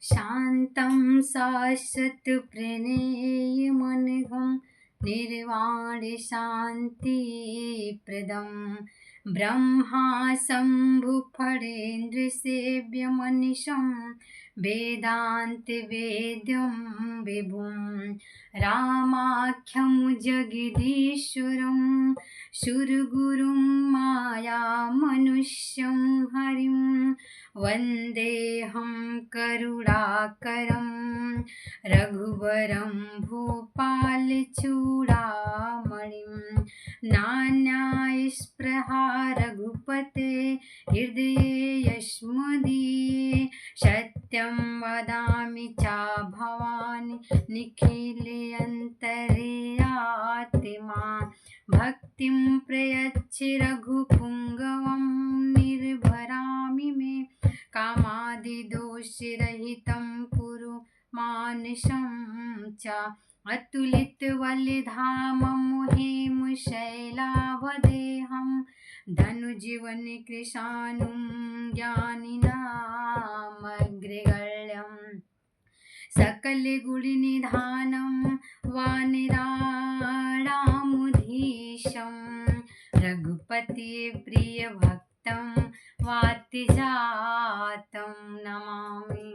शान्तं शाश्वतप्रणयमनघं निर्वाणशान्तिप्रदं ब्रह्मा शम्भुफणेन्द्रसेव्यमनिशं वेदान्तवेद्यं विभुं रामाख्यं जगदीश्वरं सुरगुरुं मायामनुष्यं हरिं वन्देऽहं करुणाकरं रघुवरं भूपालचूडामणिं नान्यायस्पृहा रघुपते हृदये यस्मदीये सत्यं वदामि च भवानि निखिलेऽन्तर्यात्मा भक्तिं प्रयच्छ रघुपुङ्गवं निर्भरामि मे कामादिदोषरहितं कुरु मानसं च अतुलितबलधामं हेमशैलावदेहं धनुजीवनकृशानुं ज्ञानिनामग्रगण्यं सकलगुणनिधानं वानराणामुधीशं रघुपतिप्रियभक्तं वातिजातं नमामि।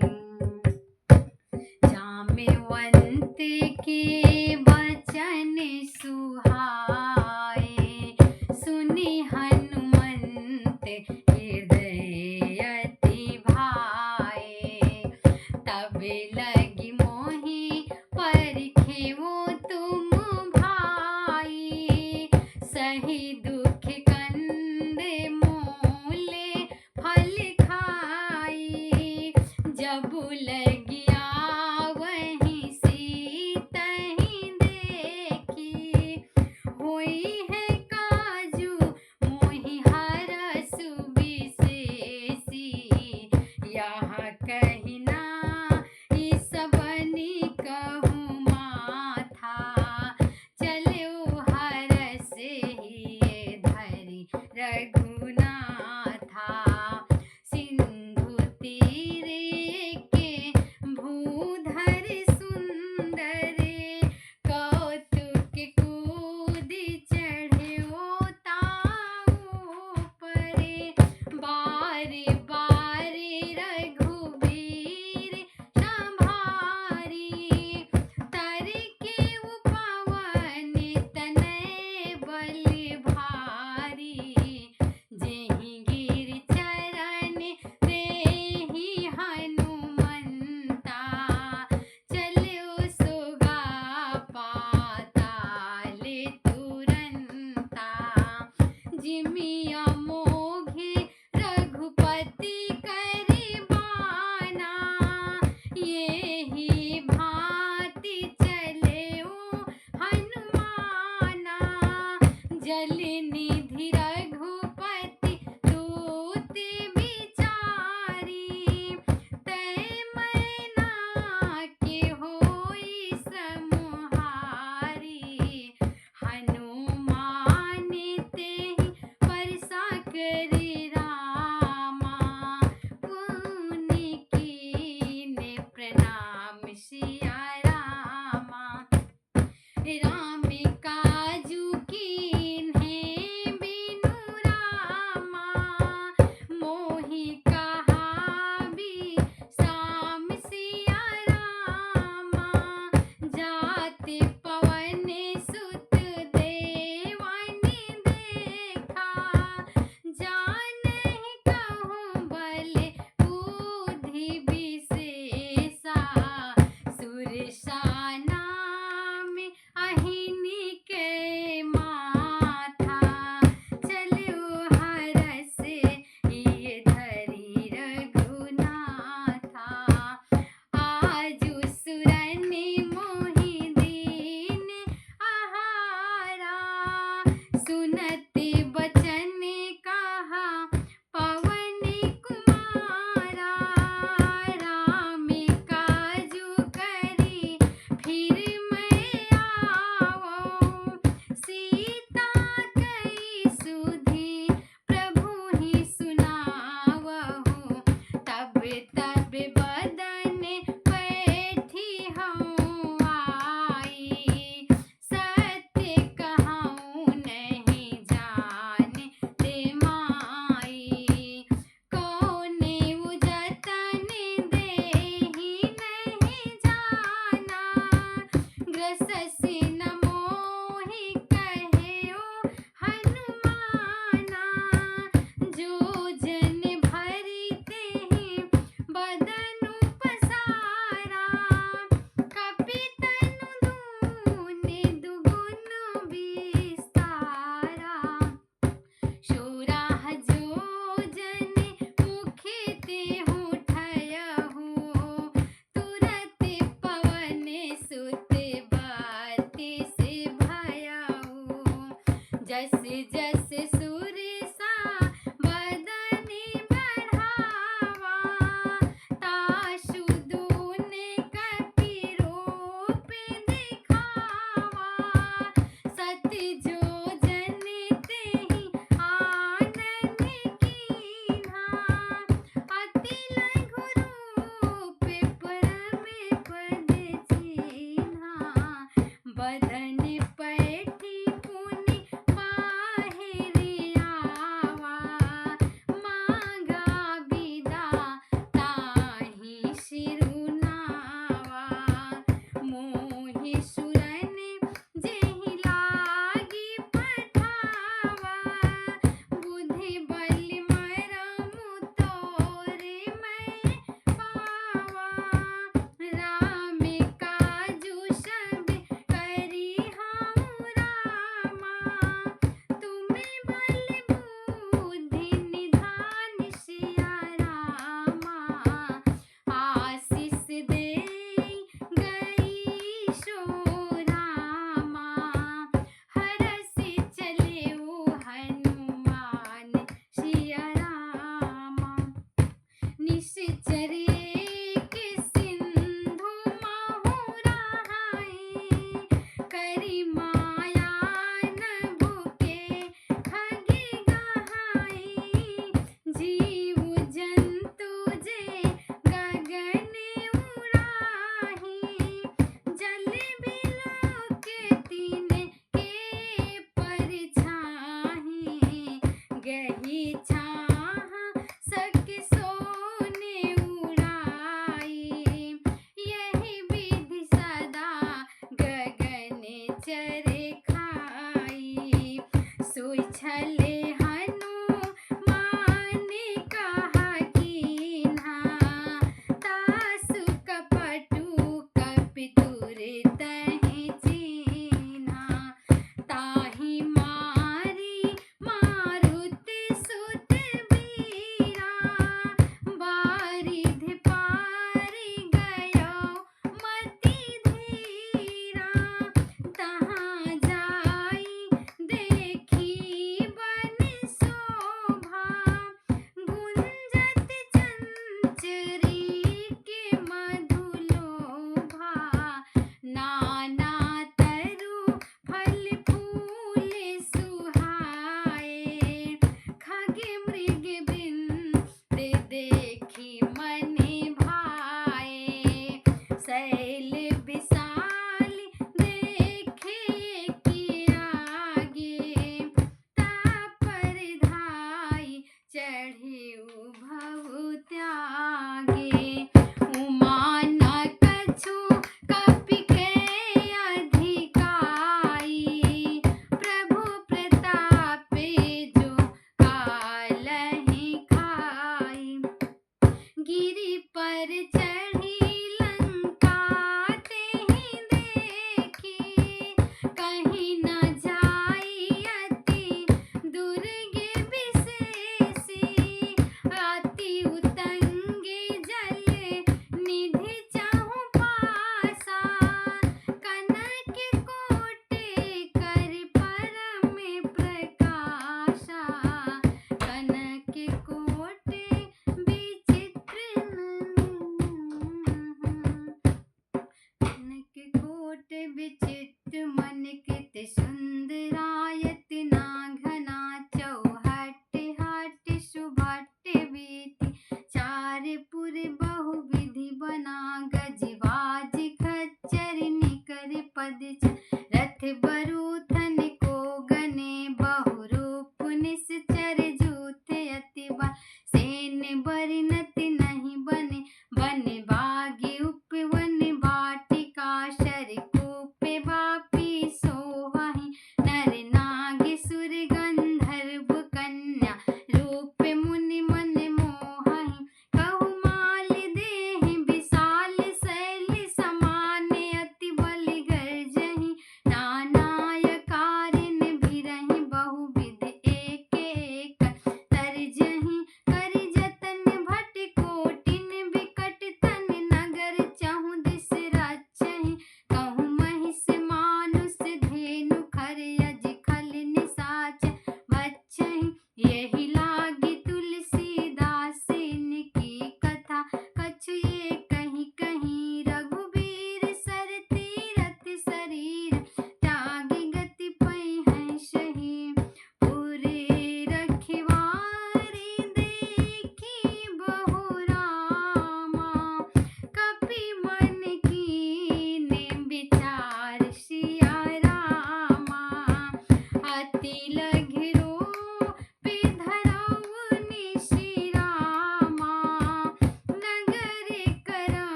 जाम्बवंत के वचन सुहाए सुनि हनुमंत हृदय अति भाए तब लगी मोहि परखेऊ तुम भाई सही दुख कंदे मूले फल खाई जब लगिया वहीं सीतहि देखी हुई है काजू मोहि हरस विशेषी यहाँ कहना इस बनी कहूँ माथा चलो हरस ही धरी रघुनाथा सिंधु तीरे के भूधर सुंदर कौतुक कूद चढ़े ताऊ परे बार बार रघुबीर जस सुरसा बदनि बढ़ावा ताशु दूने कपि रूप दिखावा सत जो जन तेहि आनन कीन्हा अति लघु रूप परम पद चीन्हा बदन पैठी पुनि बाहिर आवा मांगा बिदा ताहि सिरुनावा मोहि सुरन जेहि लागी पठावा बुद्धि बल मरमु तोरे मैं पावा राम काजू सब करी हूँ रामा तुम्हें बल बुद्धि निधान सिया रामा आशीष दे गई सो रामा हरस चले हनुमान सिया रामा निश्चर एक सिंधु महु रहाई करि माया नभु के खगे गहाई जीव जंतु जे गगन उड़ाही जल बिलो के तीन के परछाही गही छाह सक सोने उड़ाही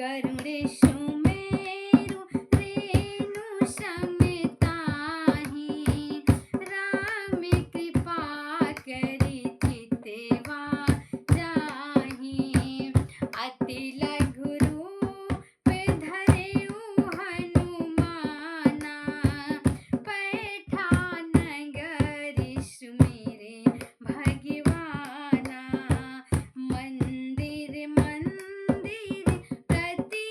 गरुडेषु मेरु रेणु समेताहि राम कृपा करि चितवा जाहि अति लघु रूप धरेउ हनुमाना पैठान नगरी सुमिरे भगवाना मंदिर मंदिर प्रति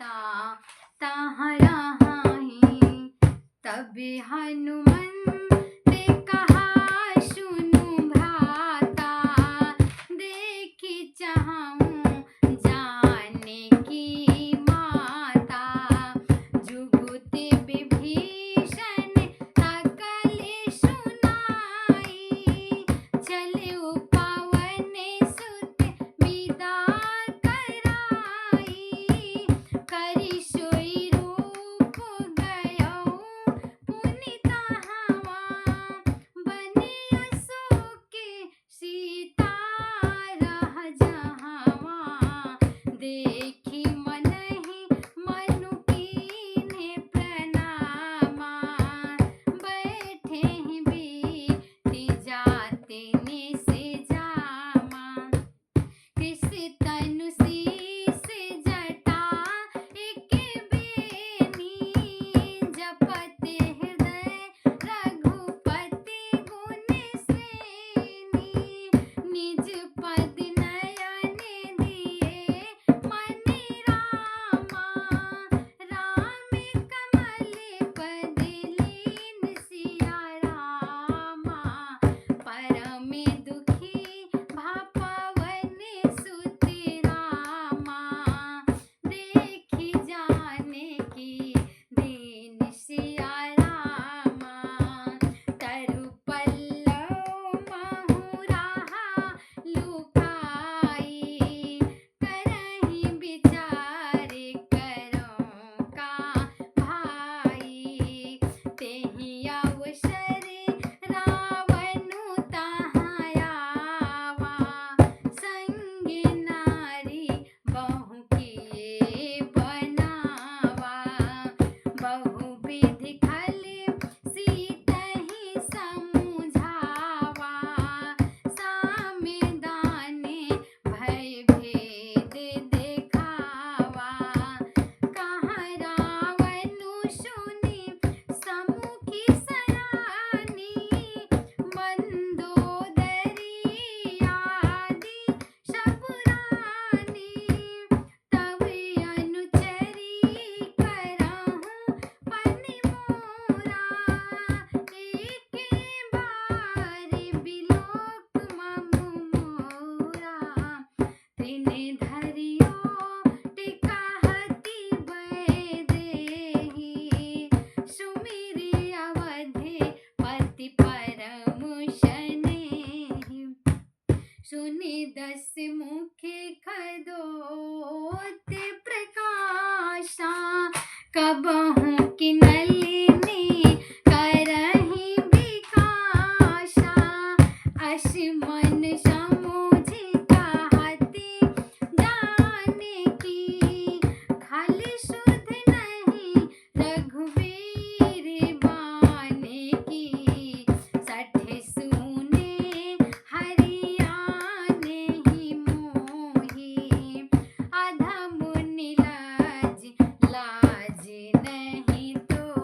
भाता तहाँ रहाहीं। तबे हनुमंते कहा सुनु भ्राता, देखी चाहूं जाने की माता। जुगुति विभीषण सकल सुनाई, चले पवन सुत विदा कराई। करि सोई रूप गयो पुनि तहाँ, बने अशोक सीता रह जहाँ। देखी मनहि मनु कीन्हे प्रणामा, बैठें बीति जाते निस जामा। कृषि तनु शीस जटा एके बेनी, जपते हृदय रघुपति गुण श्रेणी। निज पद नयन दिए मनि रामा, राम कमल पद लीन सिया रामा। परम दुखी भा पवन सुत रामा, देखी जाने की दीन सिया रामा। तरु पल्लव महु राहा लुकाई, करहि विचार करो का भाई। तेहि अवसर रावणु तहाँ आवा, संग नारी बहु किए बनावा। बहुविधि खल सीतहि समुझावा, साम्य दाने भय भेद देखावा। कहाँ रावणु सुनि समुखी सरानी, मंदोदरी आदि सब रानी। तब अनुचरी करहु पनि मोरा, एके बार बिलोक मम मोरा। तिन्हि धरियो टिकाहति भय देहि, सुमिरि अवधि पति परम शनेहि। सुनि दस मुखी खदोत प्रकाशा, कबहु किनलिनी करहि बिकाशा। अस मन समुझि कहति जानकी, खल सुध नहीं रघुवीर बानकी। सठ सूने हरियाणे ही मोही, अधम निलाज लाज नहीं तो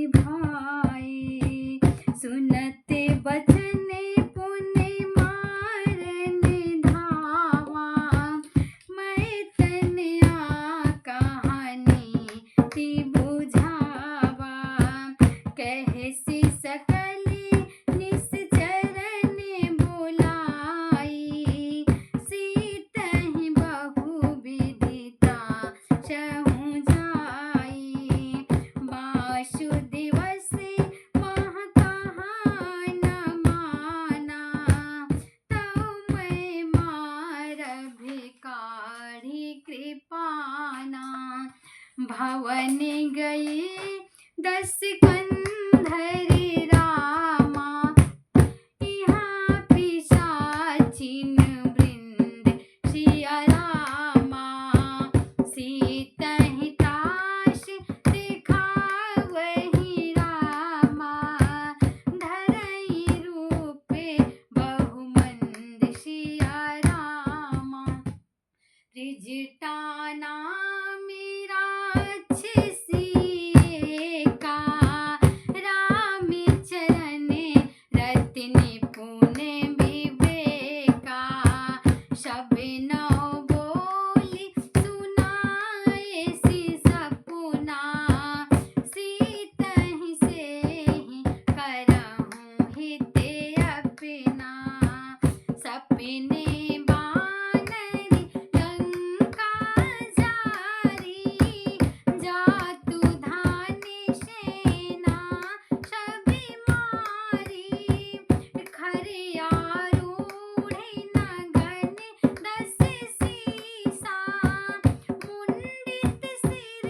भाई। सुनते बचन पुनि मारन धावा। मैं तनया कहानी ती बुझावा। कहसी सकली निश्चरन बोलाई। सीतहि बहु विदिता चहु जाई। वासुदेवस मह कहा न माना। तौ मैं मार भिखारी कृपाना। भवन गए 10 कंधरि रामा। यहाँ पिशाचिन वृंद सिया रामा। सीतहि तास दिखावहि रामा। धरई रूपे बहुमंद सिया रामा। त्रिजटाना मेरा का। राम चरण रत्न पुण्य विवेका। सब नौ बोली सुनाए सी सपुना। सीतहि सेहि करहु हित अपना। सपने बानरि लंका जारी। जातु धानि सेना सभी मारी। खरियारूढ़ नगन 10 सीसा। मुंडित सिर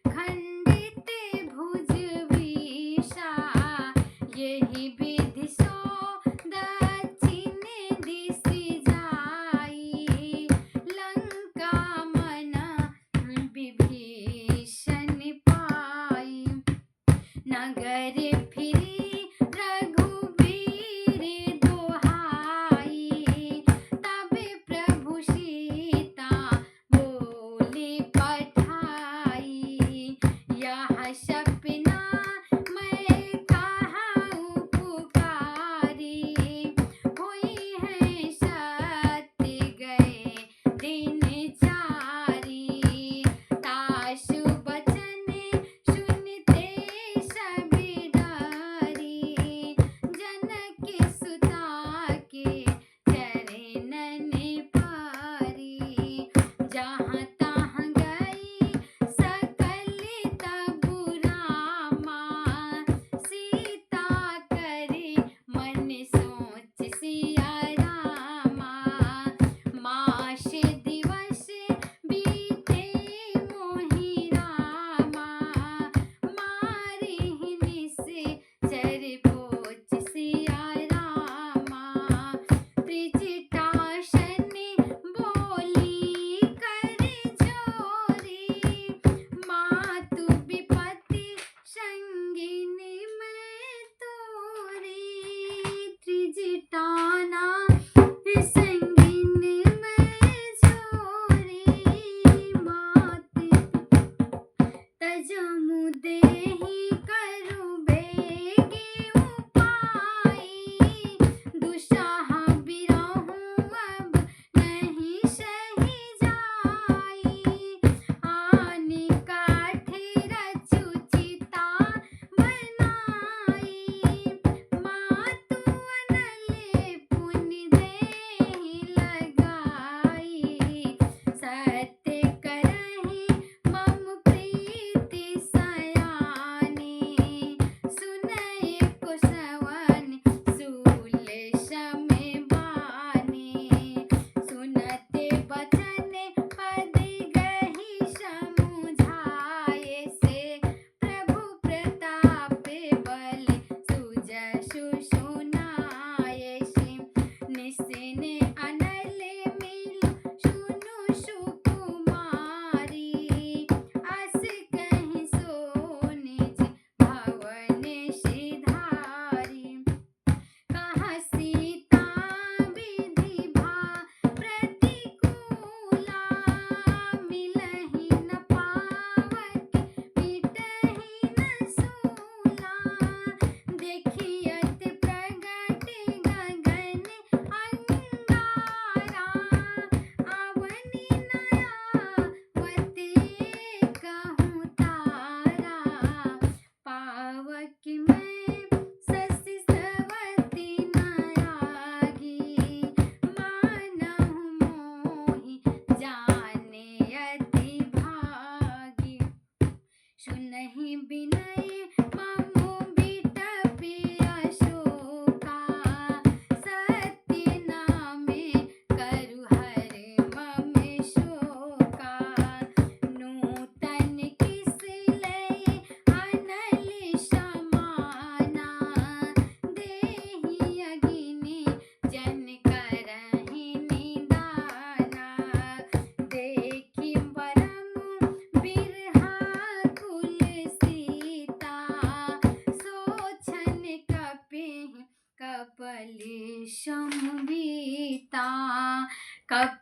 खंडित भुज विशा। यही विधि सो दक्षिण दिश जाई। लंका मन विभीषण पाई। नगर फिरी रघुबीर दोहाई। तब प्रभु सीता बोली पठाई। यह सपना मैं कहाऊँ पुकारी। हुई है सत्य गए दिन चारी। तासु बचन सुनते सभी डरी।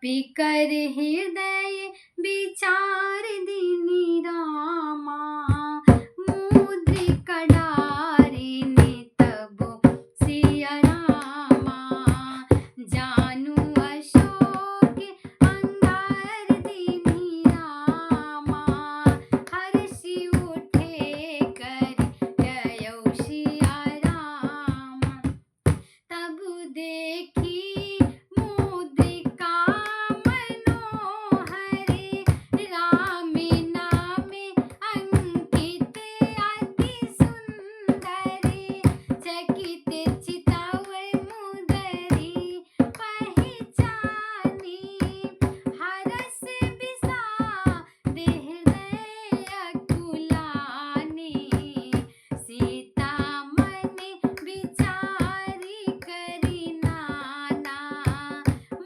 कपि कर हृदय विचार दीनी रामा मुद्रिका डारिणी तबो सिया रामा जानू अशोक अंगार दीनी रामा हर्षि उठे कर जयौ सिया रामा तब देखी मुद्रिका मनोहर राम नामे अंकित अति सुंदर चकित चितवै मुदरी पहचानी हरस विषाद हृदय अकुलानी सीता मन विचारी करी नाना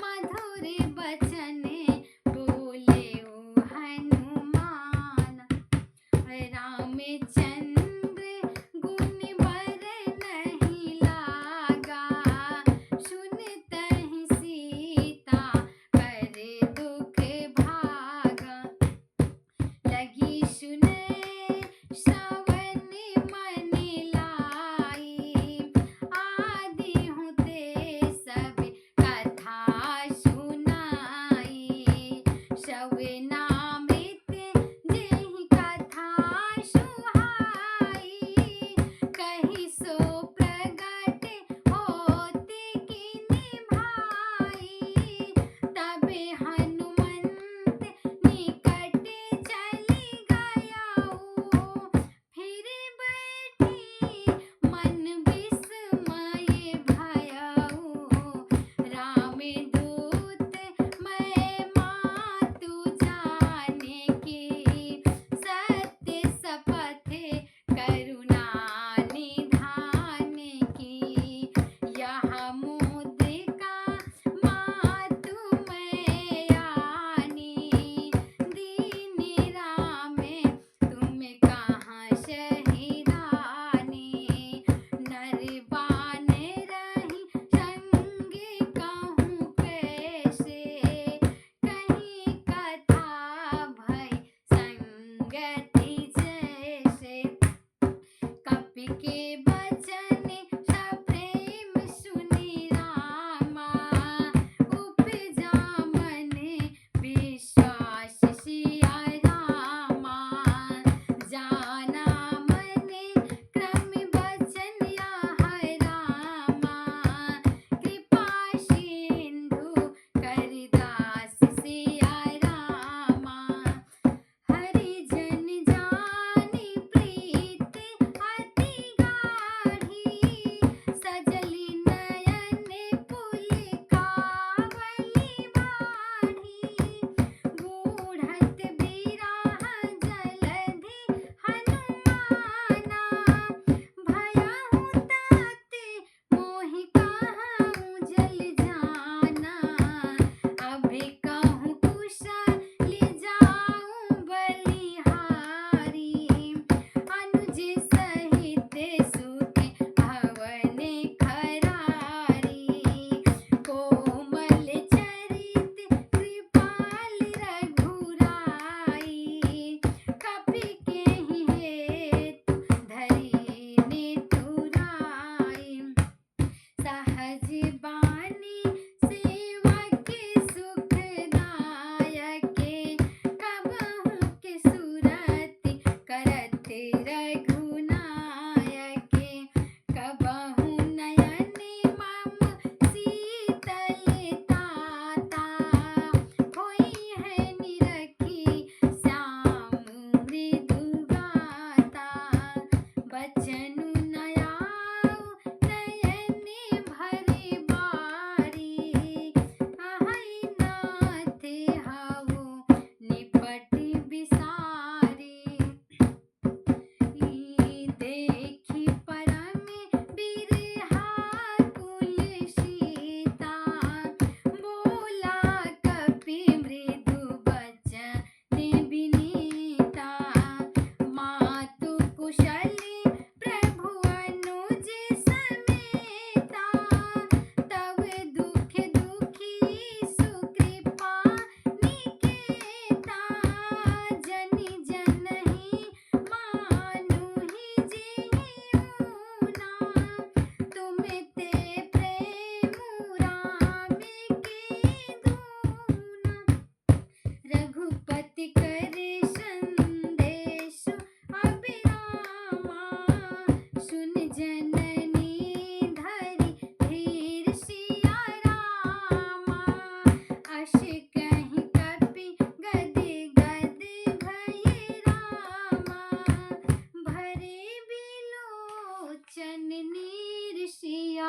मधुर बचन बोले ओ हनुमान रामचंद्र गुण बर नहीं लागा सुनतहि सीता कर दुख भागा लगी सुने श्रवण मन लाई आदि हूँ ते सब कथा सुनाई श्रवणामृत जेहि कथा सुहाई कहि सो प्रगट होते किनि भाई तबे हनुमंत निकट चली गयाऊ फिर बैठी मन विस्मय भयाऊ राम दूत मैं मातु जाने की सत्य शपथ करुणा निधान की यह मुद्रिका मातु मैं आनी दीन राम तुम कहाँ शहिदानी नरबान रही संग कहूँ कैसे कहीं कथा भय संगति जैसे कपि के बल